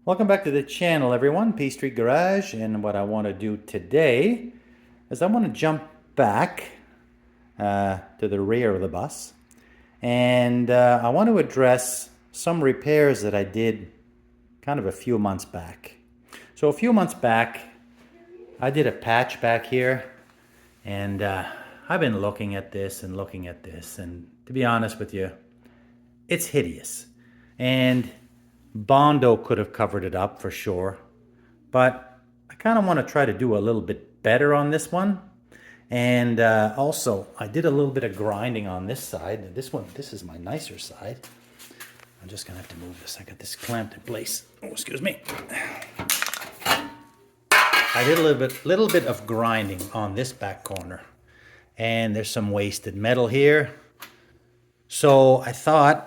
Welcome back to the channel, everyone. P Street Garage, and what I want to do today is I want to jump back to the rear of the bus, and I want to address some repairs that I did kind of a few months back. So a few months back, I did a patch back here, and I've been looking at this, and to be honest with you, it's hideous. And Bondo could have covered it up for sure, but I kind of want to try to do a little bit better on this one. And also, I did a little bit of grinding on this side. This is my nicer side. I'm just gonna have to move this. I got this clamped in place. Oh, excuse me. I did a little bit of grinding on this back corner, and there's some wasted metal here. So I thought,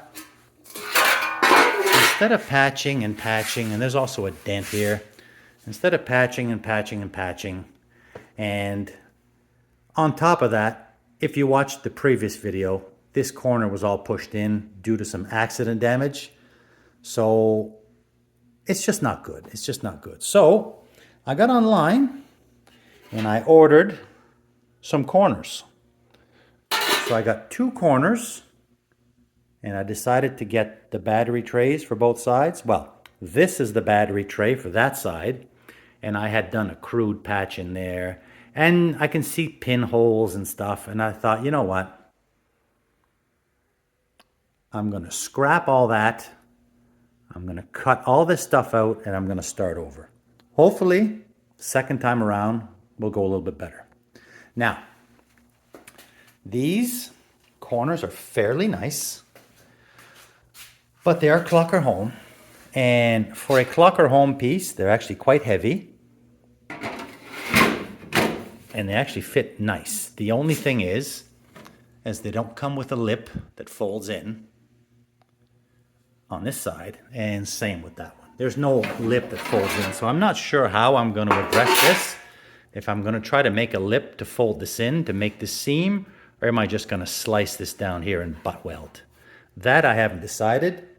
instead of patching, and there's also a dent here, instead of patching, and on top of that, if you watched the previous video, this corner was all pushed in due to some accident damage. So it's just not good. So I got online and I ordered some corners. So I got 2 corners. And I decided to get the battery trays for both sides. Well, this is the battery tray for that side. And I had done a crude patch in there. And I can see pinholes and stuff. And I thought, you know what? I'm going to scrap all that. I'm going to cut all this stuff out and I'm going to start over. Hopefully, second time around, we'll go a little bit better. Now, these corners are fairly nice, but they are Clucker Home, and for a Clucker Home piece, they're actually quite heavy, and they actually fit nice. The only thing is they don't come with a lip that folds in on this side, and same with that one. There's no lip that folds in, so I'm not sure how I'm going to address this. If I'm going to try to make a lip to fold this in, to make this seam, or am I just going to slice this down here and butt weld? That I haven't decided.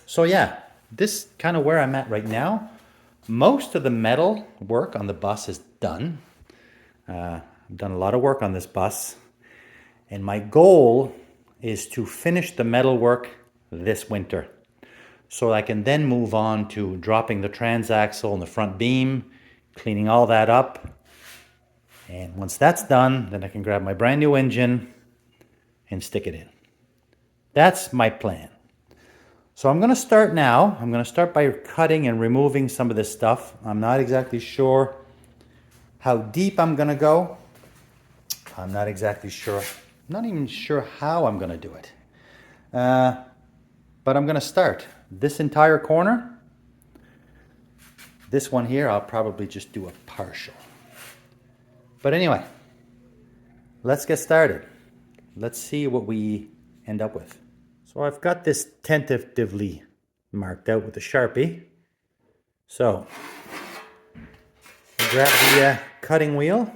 So yeah, this kind of where I'm at right now. Most of the metal work on the bus is done. I've done a lot of work on this bus, and my goal is to finish the metal work this winter, so I can then move on to dropping the transaxle and the front beam, cleaning all that up. And once that's done, then I can grab my brand new engine and stick it in. That's my plan. So I'm going to start now. I'm going to start by cutting and removing some of this stuff. I'm not exactly sure how deep I'm going to go. I'm not exactly sure. I'm not even sure how I'm going to do it. But I'm going to start this entire corner. This one here, I'll probably just do a partial. But anyway, let's get started. Let's see what we end up with. So I've got this tentatively marked out with a Sharpie. So I grabbed the cutting wheel.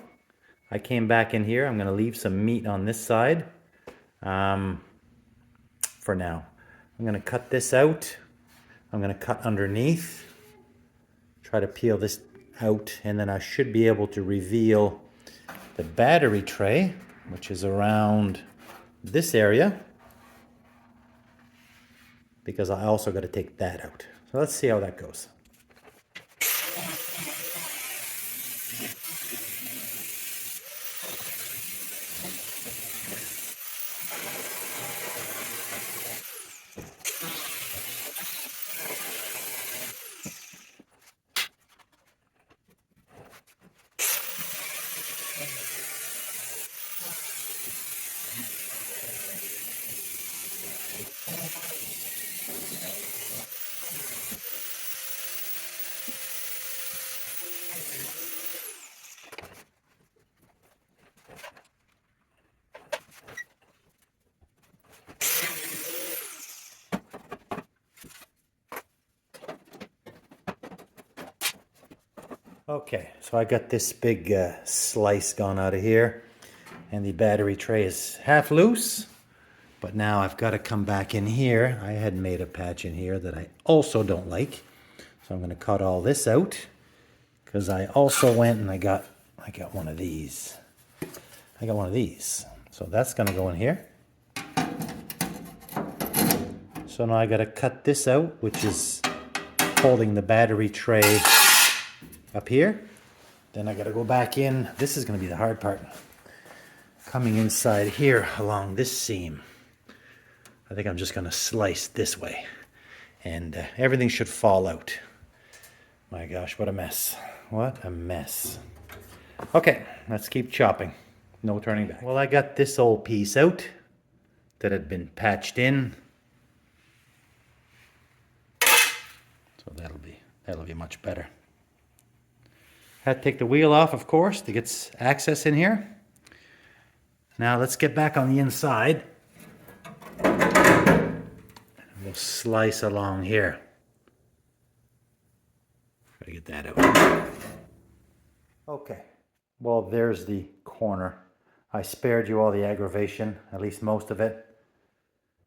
I came back in here. I'm going to leave some meat on this side for now. I'm going to cut this out. I'm going to cut underneath. Try to peel this out, and then I should be able to reveal the battery tray, which is around this area, because I also got to take that out. So let's see how that goes. Okay, so I got this big slice gone out of here, and the battery tray is half loose. But now I've got to come back in here. I had made a patch in here that I also don't like. So I'm going to cut all this out, because I also went and I got one of these. I got one of these. So that's going to go in here. So now I got to cut this out, which is holding the battery tray up here. Then I got to go back in. This is going to be the hard part. Coming inside here along this seam. I think I'm just going to slice this way. And everything should fall out. My gosh, what a mess. What a mess. Okay, let's keep chopping. No turning back. Well, I got this old piece out that had been patched in. So that'll be much better. Had to take the wheel off, of course, to get access in here. Now let's get back on the inside. We'll slice along here. Gotta get that out. Okay, well, there's the corner. I spared you all the aggravation, at least most of it.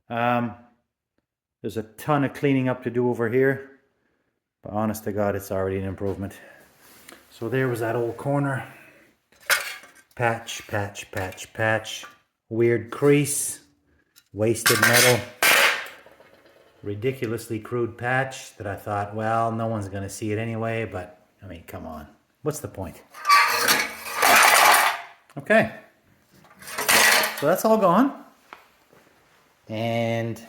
There's a ton of cleaning up to do over here, but honest to God, it's already an improvement. So there was that old corner. Patch, patch, patch, patch. Weird crease. Wasted metal. Ridiculously crude patch that I thought, well, no one's going to see it anyway, but I mean, come on. What's the point? Okay. So that's all gone. And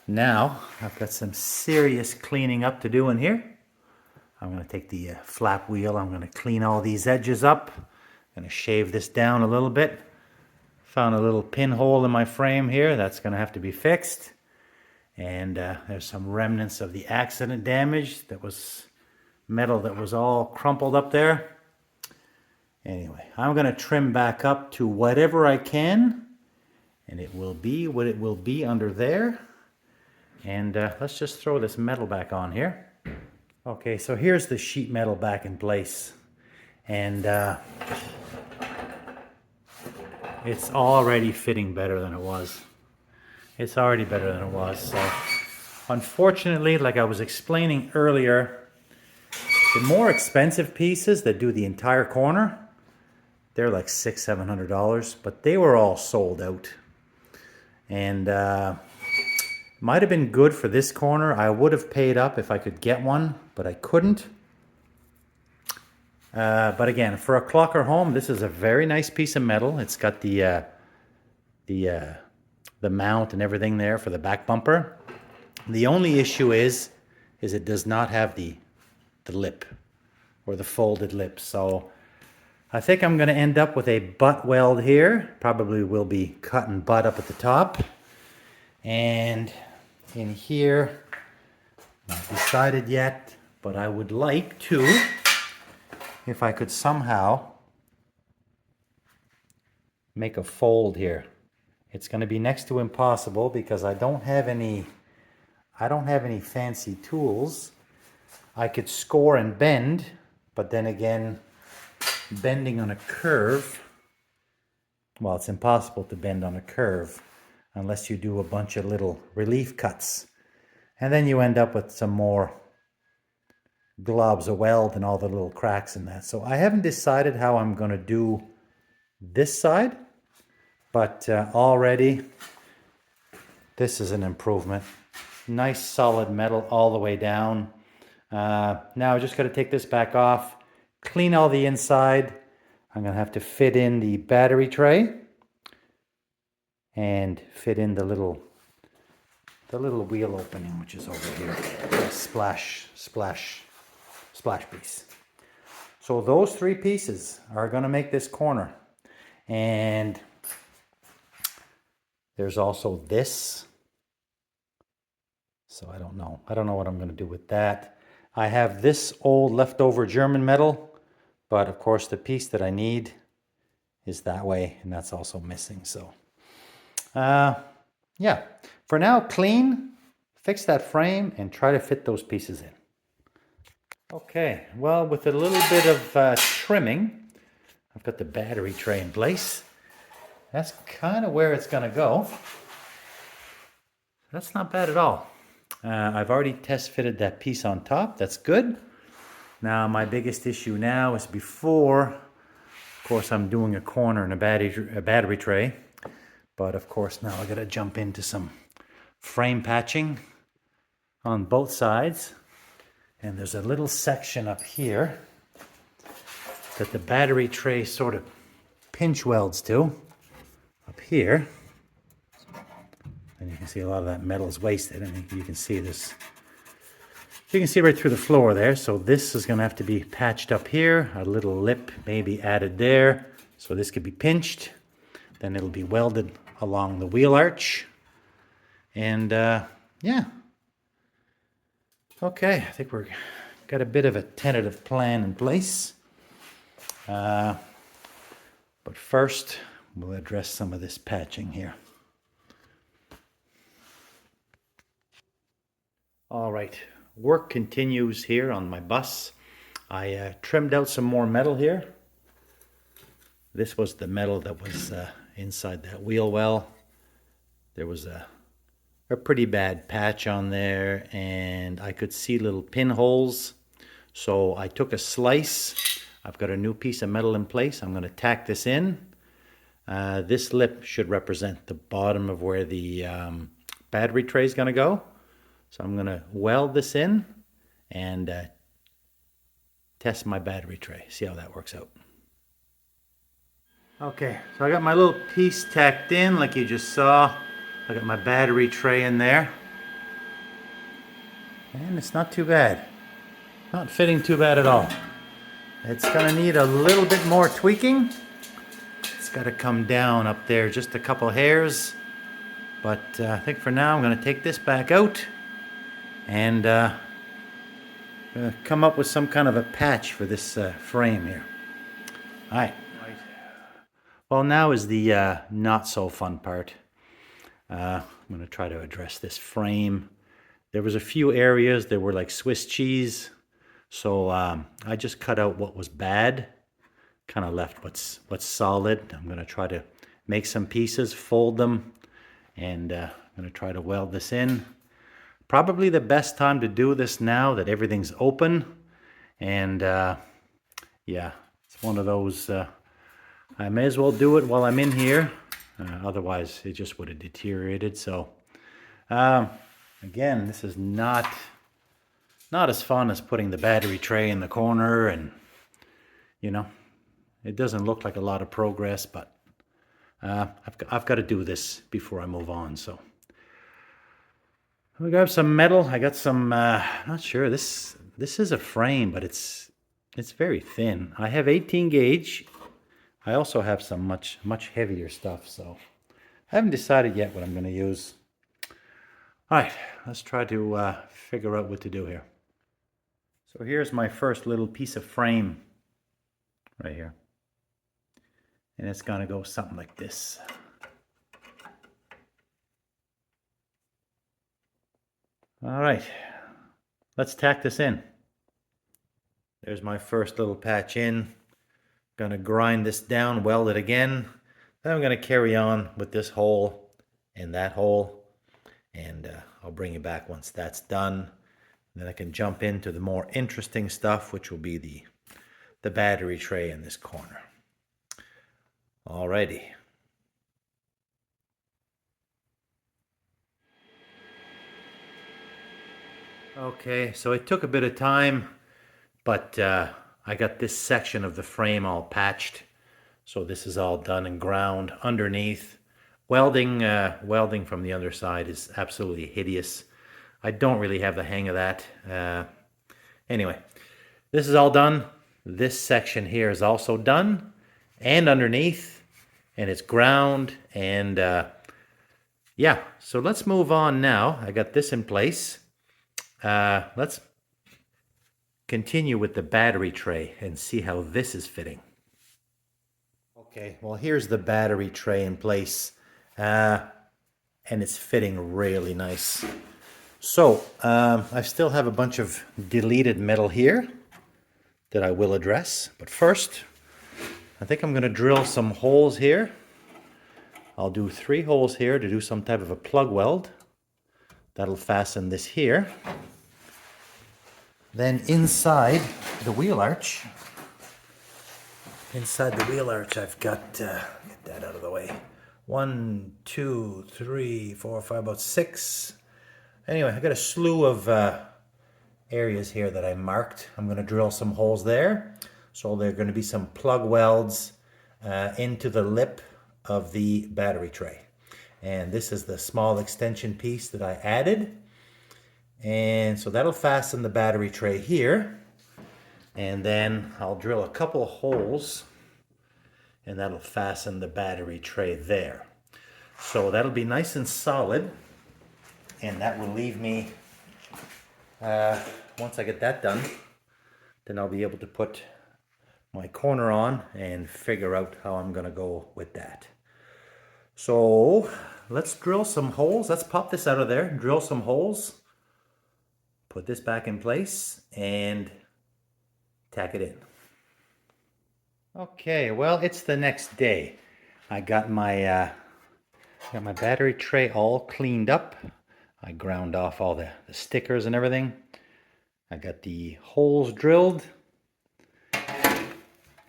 now I've got some serious cleaning up to do in here. I'm going to take the flap wheel. I'm going to clean all these edges up. I'm going to shave this down a little bit. Found a little pinhole in my frame here. That's going to have to be fixed. And there's some remnants of the accident damage. That was metal that was all crumpled up there. Anyway, I'm going to trim back up to whatever I can. And it will be what it will be under there. And let's just throw this metal back on here. Okay, so here's the sheet metal back in place. And it's already fitting better than it was. It's already better than it was. So unfortunately, like I was explaining earlier, the more expensive pieces that do the entire corner, they're like $600-700, but they were all sold out. And might have been good for this corner. I would have paid up if I could get one, but I couldn't. But again, for a Clocker home, this is a very nice piece of metal. It's got the mount and everything there for the back bumper. The only issue is it does not have the lip or the folded lip. So I think I'm going to end up with a butt weld here. Probably will be cut and butt up at the top. And in here, not decided yet, but I would like to, if I could somehow make a fold here. It's going to be next to impossible because I don't have any fancy tools. I could score and bend, but then again, bending on a curve, well, it's impossible to bend on a curve unless you do a bunch of little relief cuts. And then you end up with some more globs of weld and all the little cracks in that. So I haven't decided how I'm going to do this side, but already this is an improvement. Nice solid metal all the way down. Now I just got to take this back off, clean all the inside. I'm going to have to fit in the battery tray and fit in the little wheel opening, which is over here. Splash piece. So those three pieces are going to make this corner. And there's also this. So I don't know what I'm going to do with that. I have this old leftover German metal, but of course the piece that I need is that way, and that's also missing. So yeah, for now, clean, fix that frame, and try to fit those pieces in. Okay, well, with a little bit of trimming, I've got the battery tray in place. That's kind of where it's going to go. That's not bad at all. I've already test fitted that piece on top. That's good. Now my biggest issue now is before, of course, I'm doing a corner and a battery tray. But of course now I gotta jump into some frame patching on both sides. And there's a little section up here that the battery tray sort of pinch welds to, up here. And you can see a lot of that metal is wasted. And you can see this, you can see right through the floor there. So this is gonna have to be patched up here, a little lip maybe added there. So this could be pinched. Then it'll be welded along the wheel arch. And yeah. Okay, I think we're got a bit of a tentative plan in place. But first, we'll address some of this patching here. All right, work continues here on my bus. I trimmed out some more metal here. This was the metal that was inside that wheel well. There was a pretty bad patch on there, and I could see little pinholes. So I took a slice. I've got a new piece of metal in place. I'm going to tack this in. This lip should represent the bottom of where the battery tray is going to go. So I'm going to weld this in and test my battery tray. See how that works out. Okay, so I got my little piece tacked in like you just saw. I got my battery tray in there. And it's not too bad. Not fitting too bad at all. It's gonna need a little bit more tweaking. It's gotta come down up there just a couple hairs. But I think for now I'm gonna take this back out and come up with some kind of a patch for this frame here. All right. Well, now is the not so fun part. I'm going to try to address this frame. There was a few areas that were like Swiss cheese. So I just cut out what was bad, kind of left what's solid. I'm going to try to make some pieces, fold them, and I'm going to try to weld this in. Probably the best time to do this now that everything's open. And yeah, it's one of those, I may as well do it while I'm in here. Otherwise, it just would have deteriorated. So, again, this is not as fun as putting the battery tray in the corner, and you know, it doesn't look like a lot of progress. But I've got to do this before I move on. So, we got some metal. I got some. Not sure. This is a frame, but it's very thin. I have 18 gauge. I also have some much heavier stuff, so I haven't decided yet what I'm going to use. All right, let's try to figure out what to do here. So here's my first little piece of frame right here. And it's going to go something like this. All right, let's tack this in. There's my first little patch in. Gonna grind this down, weld it again. Then I'm gonna carry on with this hole and that hole, and I'll bring you back once that's done. And then I can jump into the more interesting stuff, which will be the battery tray in this corner. Alrighty. Okay, so it took a bit of time, but I got this section of the frame all patched. So this is all done and ground underneath. Welding from the other side is absolutely hideous. I don't really have the hang of that. Anyway, this is all done. This section here is also done and underneath, and it's ground. And yeah, so let's move on now. I got this in place. Let's continue with the battery tray and see how this is fitting. Okay, well, here's the battery tray in place, and it's fitting really nice. So I still have a bunch of deleted metal here that I will address, but first I think I'm going to drill some holes here. I'll do 3 holes here to do some type of a plug weld. That'll fasten this here. Then inside the wheel arch, I've got, get that out of the way. 1, 2, 3, 4, 5, about 6. Anyway, I got a slew of areas here that I marked. I'm going to drill some holes there. So there are going to be some plug welds into the lip of the battery tray. And this is the small extension piece that I added. And so that'll fasten the battery tray here. And then I'll drill a couple of holes and that'll fasten the battery tray there. So that'll be nice and solid. And that will leave me, once I get that done, then I'll be able to put my corner on and figure out how I'm gonna go with that. So let's drill some holes. Let's pop this out of there, drill some holes, put this back in place and tack it in. Okay, well, it's the next day. I got my battery tray all cleaned up. I ground off all the stickers and everything. I got the holes drilled.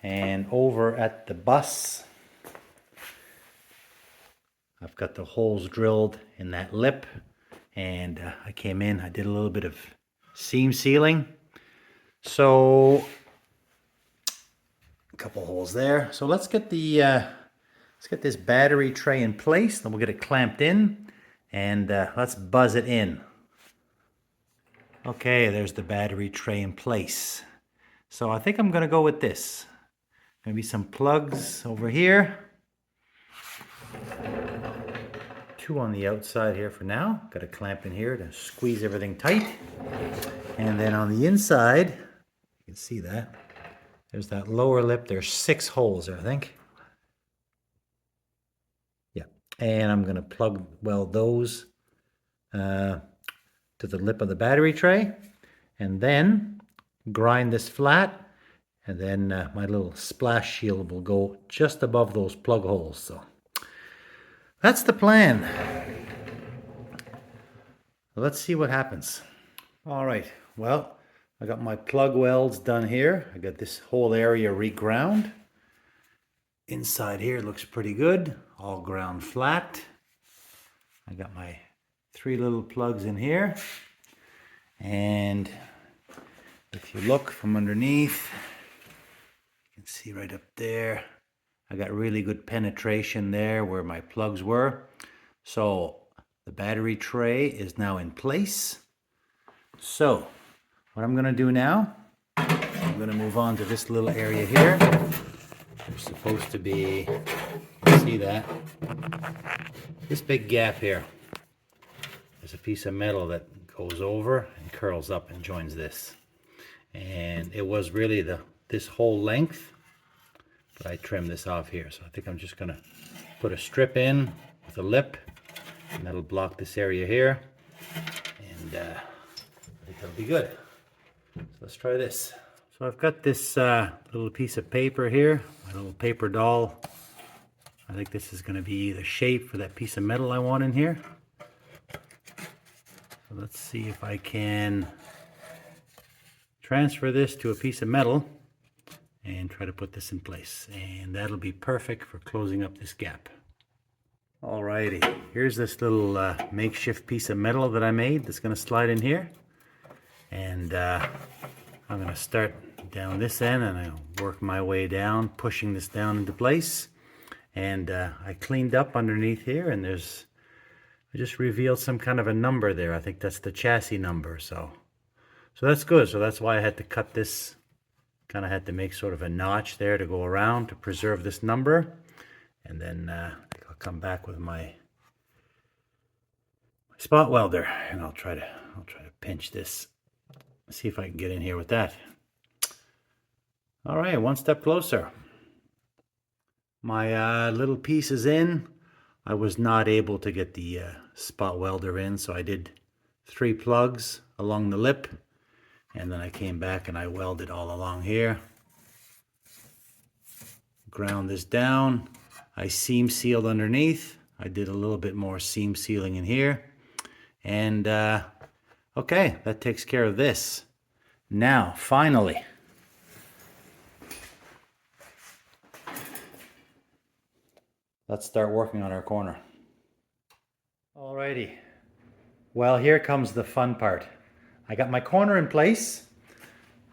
And over at the bus, I've got the holes drilled in that lip. And I came in, I did a little bit of seam sealing. So, a couple holes there. So let's get this battery tray in place. Then we'll get it clamped in. And let's buzz it in. Okay, there's the battery tray in place. So I think I'm going to go with this. Maybe some plugs over here. 2 on the outside here for now. Got a clamp in here to squeeze everything tight. And then on the inside, you can see that. There's that lower lip. There's 6 holes there, I think. Yeah. And I'm going to plug weld those to the lip of the battery tray. And then grind this flat. And then my little splash shield will go just above those plug holes. So that's the plan. Let's see what happens. All right, well, I got my plug welds done here. I got this whole area reground. Inside here looks pretty good, all ground flat. I got my 3 little plugs in here. And if you look from underneath, you can see right up there, I got really good penetration there where my plugs were. So the battery tray is now in place. So what I'm gonna do now, I'm gonna move on to this little area here. There's supposed to be, see that? This big gap here. There's a piece of metal that goes over and curls up and joins this. And it was really this whole length, but I trimmed this off here. So I think I'm just gonna put a strip in with a lip, and that'll block this area here. And I think that'll be good. So let's try this. So I've got this little piece of paper here, my little paper doll. I think this is gonna be the shape for that piece of metal I want in here. So let's see if I can transfer this to a piece of metal and try to put this in place, and that'll be perfect for closing up this gap. Alrighty, here's this little makeshift piece of metal that I made that's going to slide in here, and I'm going to start down this end and I'll work my way down, pushing this down into place. And I cleaned up underneath here, and I just revealed some kind of a number there. I think that's the chassis number, so that's good. So that's why I had to cut this. Kind of had to make sort of a notch there to go around to preserve this number. And then I'll come back with my spot welder, and I'll try to pinch this. See if I can get in here with that. All right, one step closer. My little piece is in. I was not able to get the spot welder in, so I did 3 plugs along the lip. And then I came back and I welded all along here. Ground this down. I seam sealed underneath. I did a little bit more seam sealing in here. And okay, that takes care of this. Now, finally, let's start working on our corner. Alrighty. Well, here comes the fun part. I got my corner in place.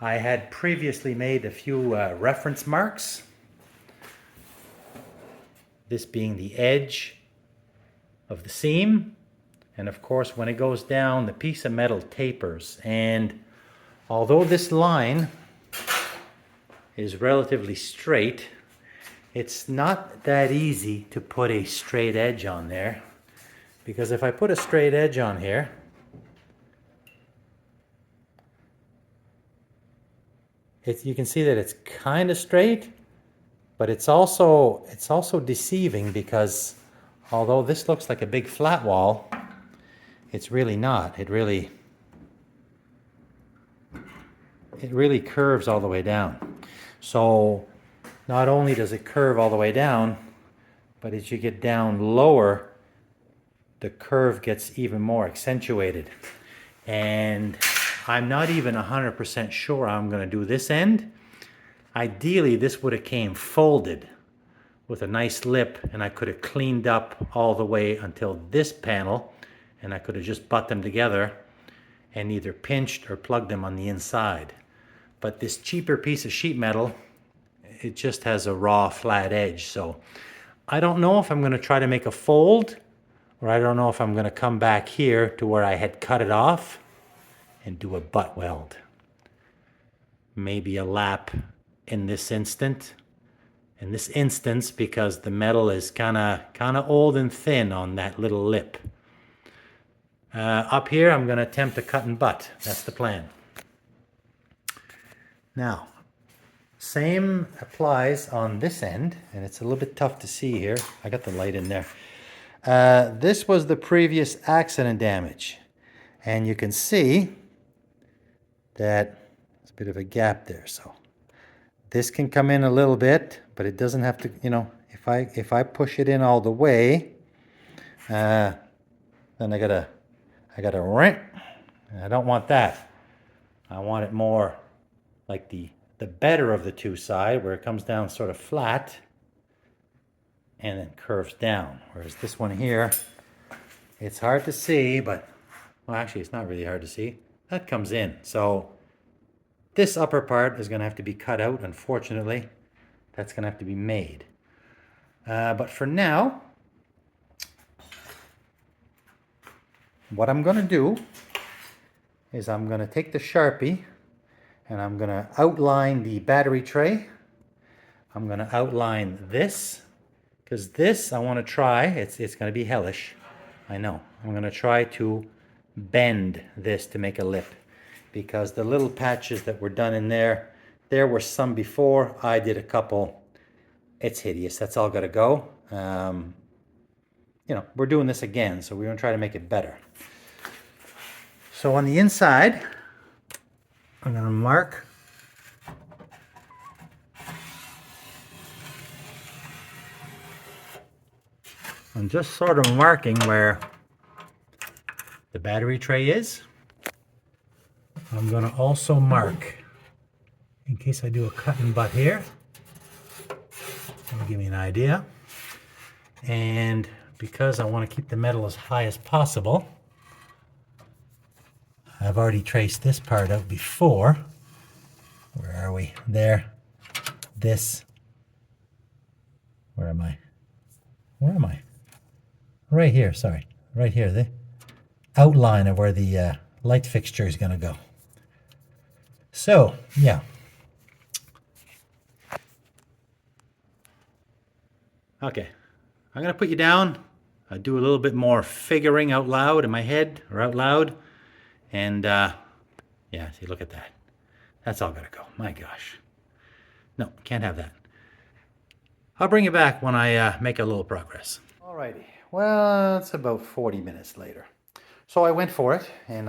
I had previously made a few reference marks. This being the edge of the seam. And of course, when it goes down, the piece of metal tapers. And although this line is relatively straight, it's not that easy to put a straight edge on there. Because if I put a straight edge on here, you can see that it's kind of straight, but it's also deceiving, because although this looks like a big flat wall, it's really not. It really curves all the way down. So not only does it curve all the way down, but as you get down lower, the curve gets even more accentuated. And I'm not even 100% sure I'm going to do this end. Ideally, this would have came folded with a nice lip, and I could have cleaned up all the way until this panel, and I could have just butt them together and either pinched or plugged them on the inside. But this cheaper piece of sheet metal, it just has a raw flat edge. So I don't know if I'm going to try to make a fold, or I don't know if I'm going to come back here to where I had cut it off and do a butt weld. Maybe a lap in this instance, because the metal is kind of old and thin on that little lip. Up here, I'm going to attempt to cut and butt. That's the plan. Now, same applies on this end, and it's a little bit tough to see here. I got the light in there. This was the previous accident damage, and you can see that there's a bit of a gap there. So this can come in a little bit, but it doesn't have to, you know, if I push it in all the way, then I gotta rent. I don't want that. I want it more like the better of the two side, where it comes down sort of flat and then curves down. Whereas this one here, it's hard to see, but, well, actually it's not really hard to see. That comes in. So this upper part is going to have to be cut out, unfortunately. That's going to have to be made. But for now, what I'm going to do is I'm going to take the Sharpie and I'm going to outline the battery tray. I'm going to outline this, because this I want to try. It's going to be hellish. I know. I'm going to try to bend this to make a lip, because the little patches that were done in there were some before. I did a couple. It's hideous. That's all got to go. You know, we're doing this again, so we're going to try to make it better. So on the inside, I'm going to mark I'm just sort of marking where the battery tray is. I'm going to also mark, in case I do a cut and butt here, that'll give me an idea. And because I want to keep the metal as high as possible, I've already traced this part out before. Where are we? There. This. Where am I? Where am I? Right here, sorry. Right here, the outline of where the light fixture is going to go. So, yeah. Okay. I'm going to put you down. I do a little bit more figuring out loud in my head, or out loud. And, yeah, see, look at that. That's all got to go. My gosh. No, can't have that. I'll bring you back when I make a little progress. Alrighty. Well, it's about 40 minutes later. So I went for it, and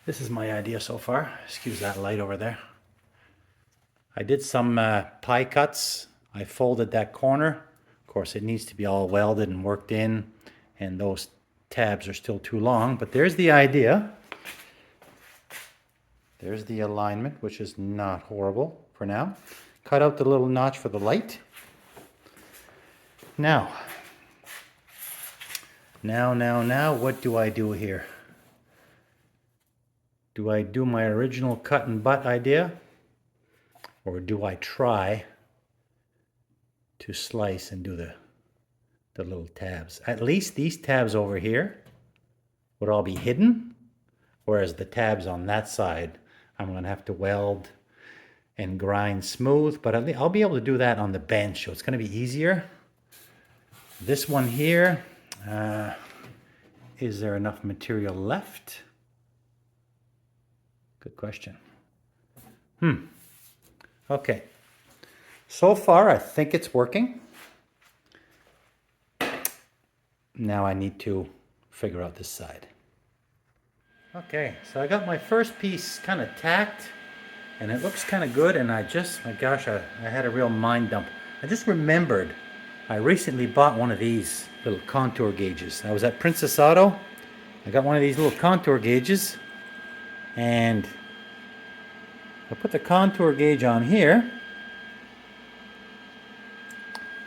this is my idea so far. Excuse that light over there. I did some pie cuts. I folded that corner. Of course, it needs to be all welded and worked in, and those tabs are still too long, but there's the idea. There's the alignment, which is not horrible for now. Cut out the little notch for the light. Now, what do I do here? Do I do my original cut and butt idea? Or do I try to slice and do the little tabs? At least these tabs over here would all be hidden, whereas the tabs on that side, I'm going to have to weld and grind smooth, but I'll be able to do that on the bench, so it's going to be easier. This one here, is there enough material left? Good question. Okay. So far, I think it's working. Now I need to figure out this side. Okay, so I got my first piece kind of tacked, and it looks kind of good, and my gosh, I had a real mind dump. I just remembered I recently bought one of these little contour gauges. I was at Princess Auto. I got one of these little contour gauges, and I put the contour gauge on here.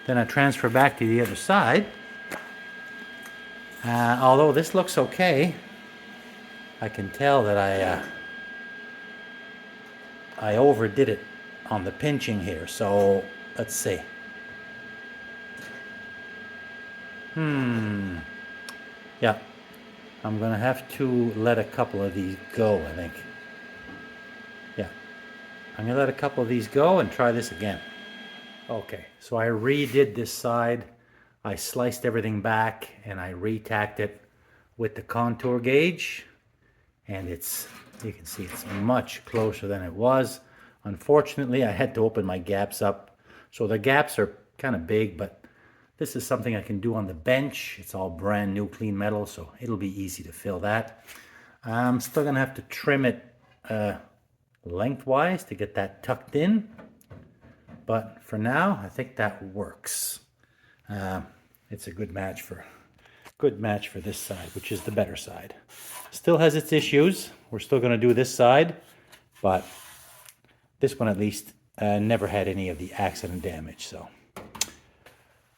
Then I transfer back to the other side. Although this looks okay, I can tell that I overdid it on the pinching here. So let's see. Yeah, I'm gonna have to let a couple of these go, I think. Yeah, I'm gonna let a couple of these go and try this again. Okay, so I redid this side. I sliced everything back and I retacked it with the contour gauge, and you can see it's much closer than it was. Unfortunately, I had to open my gaps up. So the gaps are kind of big, but this is something I can do on the bench. It's all brand new clean metal, so it'll be easy to fill that. I'm still gonna have to trim it lengthwise to get that tucked in. But for now, I think that works. It's a good match for this side, which is the better side. Still has its issues. We're still going to do this side, but this one at least never had any of the accident damage. So,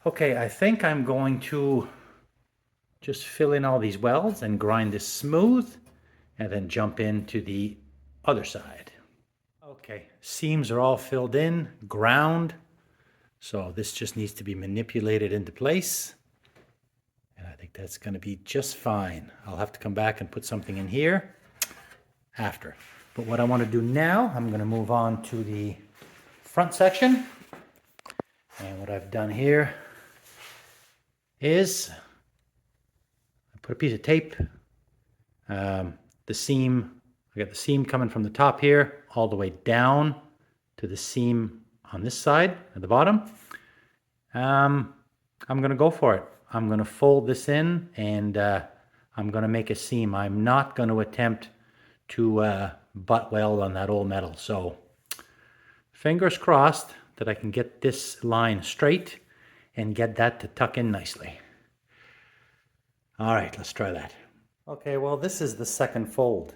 okay, I think I'm going to just fill in all these welds and grind this smooth, and then jump into the other side. Okay, seams are all filled in, ground. So this just needs to be manipulated into place. And I think that's going to be just fine. I'll have to come back and put something in here after. But what I want to do now, I'm going to move on to the front section. And what I've done here is I put a piece of tape. The seam, I got the seam coming from the top here all the way down to the seam on this side at the bottom. I'm going to go for it. I'm going to fold this in, and I'm going to make a seam. I'm not going to attempt to butt weld on that old metal. So fingers crossed that I can get this line straight and get that to tuck in nicely. All right, let's try that. Okay, well, this is the second fold,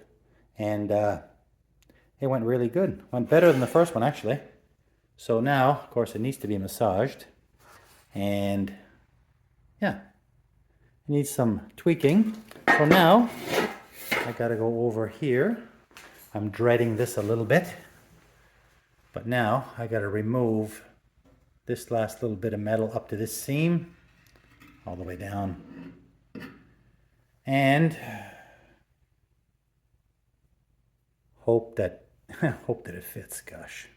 and it went really good. Went better than the first one, actually. So now, of course, it needs to be massaged, and yeah, it needs some tweaking. So now I gotta go over here. I'm dreading this a little bit, but now I gotta remove this last little bit of metal up to this seam, all the way down, and hope that it fits. Gosh,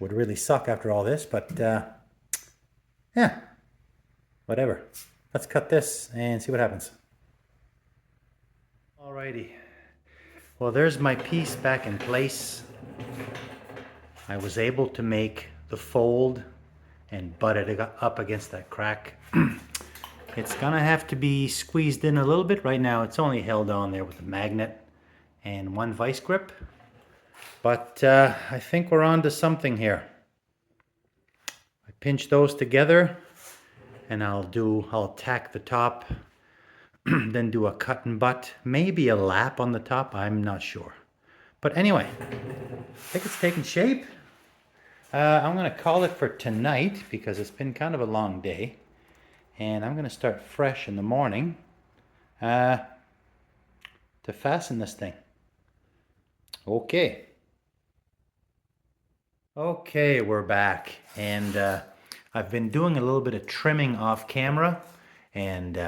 would really suck after all this, but yeah, whatever. Let's cut this and see what happens. Alrighty, well, there's my piece back in place. I was able to make the fold and butt it up against that crack. It's gonna have to be squeezed in a little bit. Right now it's only held on there with a magnet and one vice grip, but I think we're on to something here. I pinch those together, and I'll tack the top then do a cut and butt, maybe a lap on the top, I'm not sure. But anyway, I think it's taking shape. I'm gonna call it for tonight because it's been kind of a long day. And I'm gonna start fresh in the morning to fasten this thing. Okay. Okay, we're back. And I've been doing a little bit of trimming off camera, and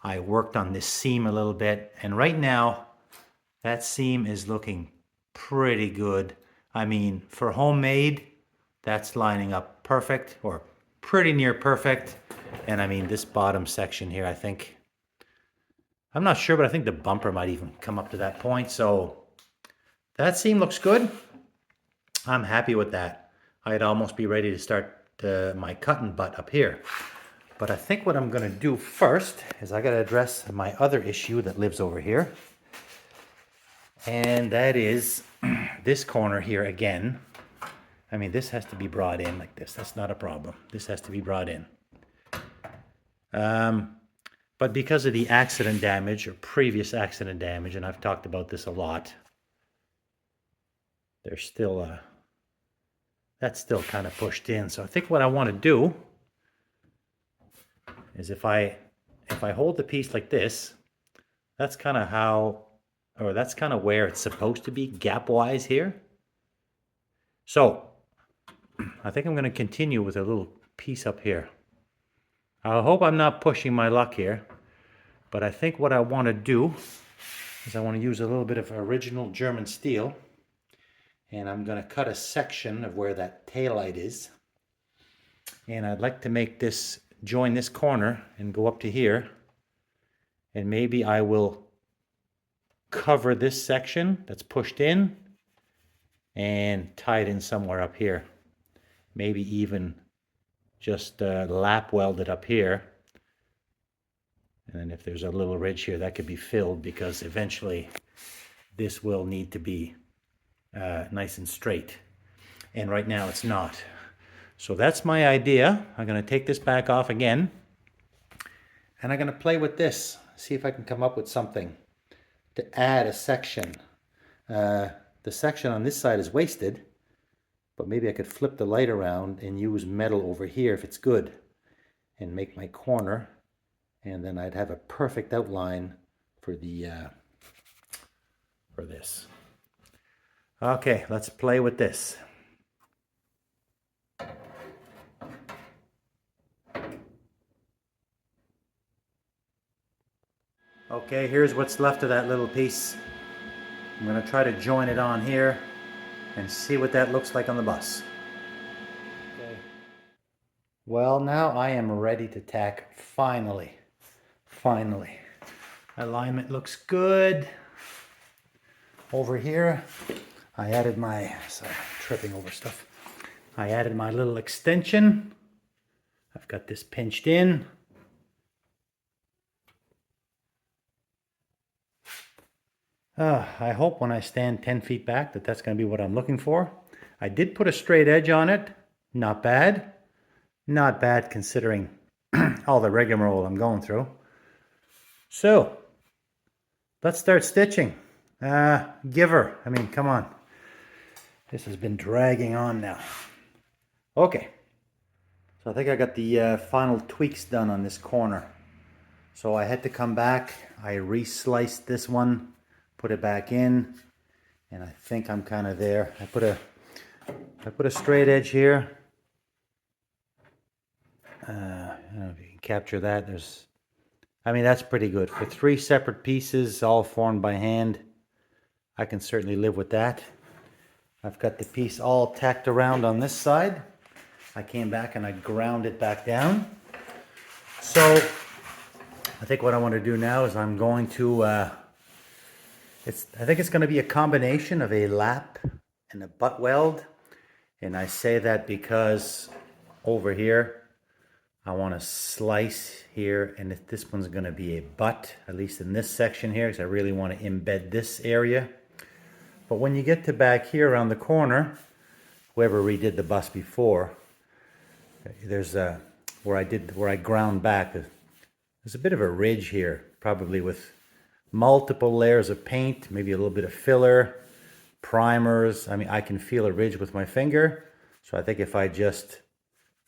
I worked on this seam a little bit. And right now, that seam is looking pretty good. I mean, for homemade, that's lining up perfect, or pretty near perfect. And I mean, this bottom section here, I think, I'm not sure, but I think the bumper might even come up to that point. So that seam looks good. I'm happy with that. I'd almost be ready to start my cut and butt up here. But I think what I'm gonna do first is I gotta address my other issue that lives over here. And that is this corner here again. I mean, this has to be brought in like this. That's not a problem. This has to be brought in. But because of the accident damage or previous accident damage, and I've talked about this a lot, there's still that's still kind of pushed in. So I think what I want to do is if I hold the piece like this, that's kind of how, or that's kind of where it's supposed to be gap-wise here. So I think I'm going to continue with a little piece up here. I hope I'm not pushing my luck here, but I think what I want to do is I want to use a little bit of original German steel, and I'm going to cut a section of where that taillight is. And I'd like to make this, join this corner and go up to here. And maybe I will cover this section that's pushed in and tie it in somewhere up here. Maybe even just lap weld it up here. And then if there's a little ridge here, that could be filled, because eventually this will need to be nice and straight. And right now it's not. So that's my idea. I'm going to take this back off again, and I'm going to play with this, see if I can come up with something to add a section. The section on this side is wasted, but maybe I could flip the light around and use metal over here if it's good, and make my corner, and then I'd have a perfect outline for the for this. Okay, let's play with this. Okay, here's what's left of that little piece. I'm going to try to join it on here and see what that looks like on the bus. Okay. Well, now I am ready to tack, finally. Finally. Alignment looks good. Over here, I added my, sorry, I'm tripping over stuff. I added my little extension. I've got this pinched in. I hope when I stand 10 feet back that that's going to be what I'm looking for. I did put a straight edge on it. Not bad. Not bad considering all the rigmarole I'm going through. So, let's start stitching. Giver, I mean, come on. This has been dragging on now. Okay. So I think I got the final tweaks done on this corner. So I had to come back. I re-sliced this one, put it back in, and I think I'm kind of there. I put a straight edge here. I don't know if you can capture that. I mean, that's pretty good. For 3 separate pieces, all formed by hand, I can certainly live with that. I've got the piece all tacked around on this side. I came back and I ground it back down. So I think what I want to do now is I'm going to, I think it's going to be a combination of a lap and a butt weld. And I say that because over here, I want to slice here, and if this one's going to be a butt, at least in this section here, because I really want to embed this area. But when you get to back here around the corner, whoever redid the bus before, there's where I ground back. There's a bit of a ridge here probably with multiple layers of paint, maybe a little bit of filler, primers. I mean, I can feel a ridge with my finger. So I think if I just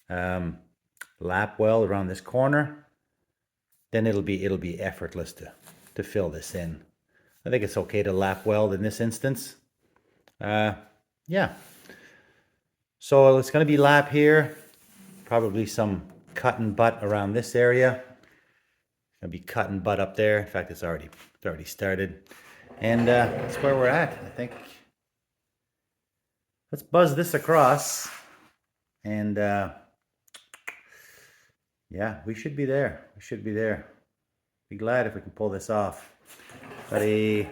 lap weld around this corner, then it'll be effortless to fill this in. I think it's okay to lap weld in this instance. Yeah. So it's going to be lap here, probably some cut and butt around this area. Gonna be cut and butt up there. In fact, it's already started, and that's where we're at. I think. Let's buzz this across, and yeah, we should be there. We should be there. Be glad if we can pull this off. But I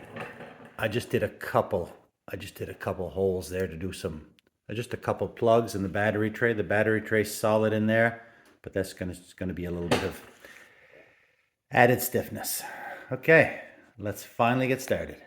just did a couple holes there to do some. Just a couple plugs in the battery tray. The battery tray's solid in there, but that's gonna be a little bit of added stiffness. Okay, let's finally get started.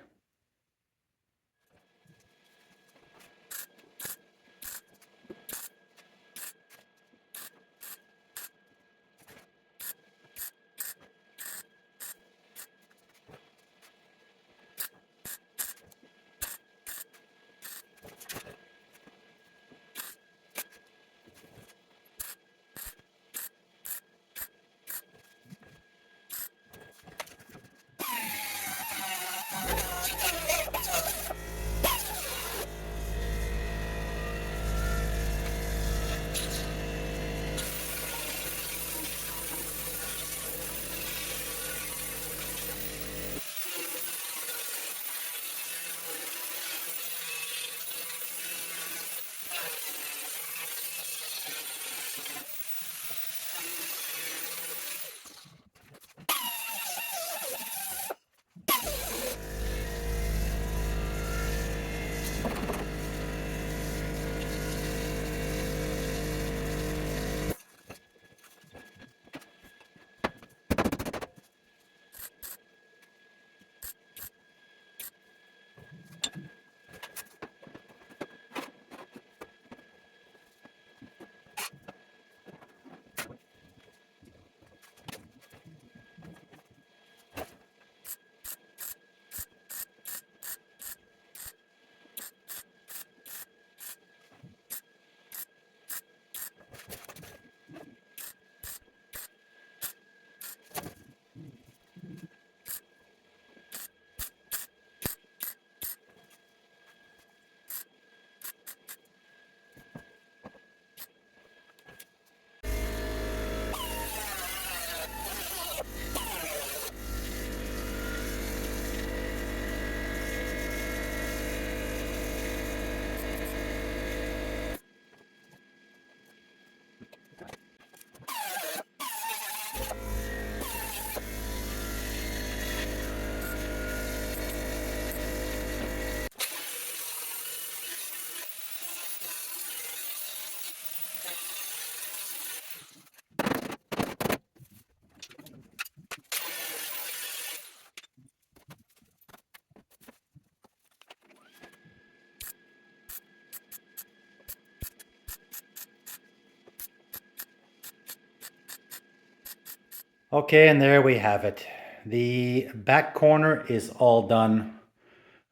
Okay, and there we have it. The back corner is all done,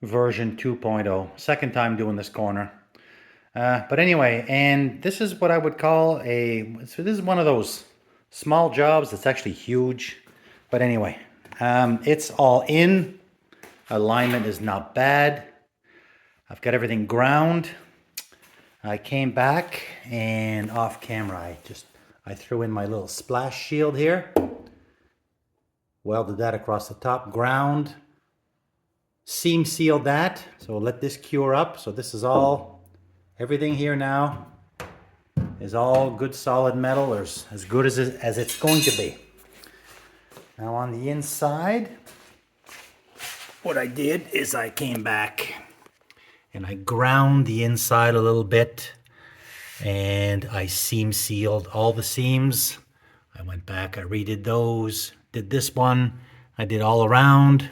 version 2.0. Second time doing this corner. But anyway, and this is what I would call so this is one of those small jobs that's actually huge. But anyway, it's all in. Alignment is not bad. I've got everything ground. I came back and off camera, I threw in my little splash shield here. Welded that across the top, ground, seam sealed that, so let this cure up. So this is all, everything here now is all good solid metal, or as good as it's going to be. Now on the inside, what I did is I came back and I ground the inside a little bit, and I seam sealed all the seams. I went back, I redid those. Did this one, I did all around,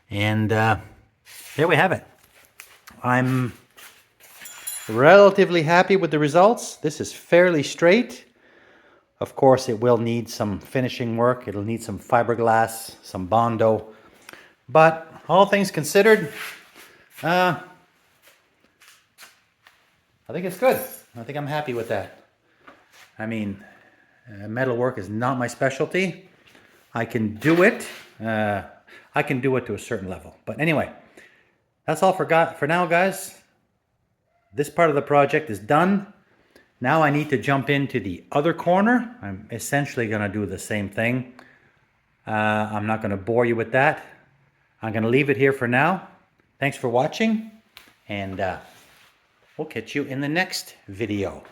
and there we have it. I'm relatively happy with the results. This is fairly straight. Of course, it will need some finishing work. It'll need some fiberglass, some Bondo. But all things considered, I think it's good. I think I'm happy with that. I mean, metalwork is not my specialty. I can do it. I can do it to a certain level. But anyway, that's all for now, guys. This part of the project is done. Now I need to jump into the other corner. I'm essentially going to do the same thing. I'm not going to bore you with that. I'm going to leave it here for now. Thanks for watching, and we'll catch you in the next video.